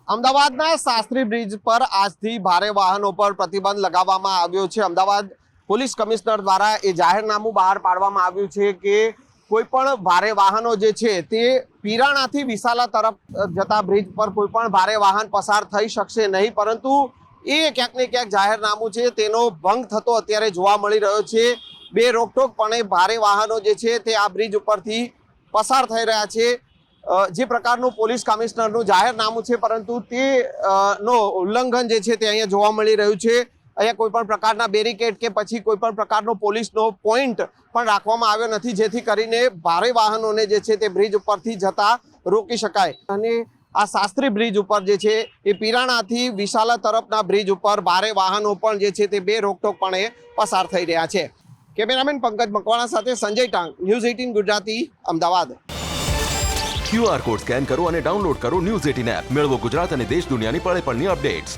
અમદાવાદના શાસ્ત્રી બ્રિજ પર આજથી ભારે વાહનો પર પ્રતિબંધ લગાવવામાં આવ્યો છે। અમદાવાદ પોલીસ કમિશનર દ્વારા એ જાહેરનામું બહાર પાડવામાં આવ્યું છે કે કોઈ પણ ભારે વાહનો જે છે તે પીરાણાથી વિશાલા તરફ જતા બ્રિજ પર કોઈ પણ ભારે વાહન પસાર થઈ શકશે નહીં, પરંતુ એ ક્યાંક ને ક્યાંક જાહેરનામું છે તેનો ભંગ થતો અત્યારે જોવા મળી રહ્યો છે। બે રોકટોકપણે ભારે વાહનો જે છે તે આ બ્રિજ ઉપરથી પસાર થઈ રહ્યા છે। જે પ્રકારનું પોલીસ કમિશનરનું જાહેરનામું છે, પરંતુ તે નો ઉલ્લંઘન જે છે તે અહીંયા જોવા મળી રહ્યું છે। અહીંયા કોઈ પણ પ્રકારના બેરિકેડ કે પછી કોઈ પણ પ્રકારનો પોલીસનો પોઈન્ટ પણ રાખવામાં આવ્યો નથી, જેથી કરીને ભારે વાહનોને જે છે તે બ્રિજ ઉપરથી જતા રોકી શકાય। અને આ શાસ્ત્રી બ્રિજ ઉપર જે છે એ પીરાણાથી વિશાલા તરફના બ્રિજ ઉપર ભારે વાહનો પણ જે છે તે બે રોકટોકપણે પસાર થઈ રહ્યા છે। કેમેરામેન પંકજ મકવાણા સાથે Sanjay Tank, news 18 Gujarati, Ahmedabad. QR code scan કરો અને ડાઉનલોડ કરો ન્યૂઝ 18 એપ। મેળવો ગુજરાત અને દેશ દુનિયાની પળે પળની અપડેટ્સ।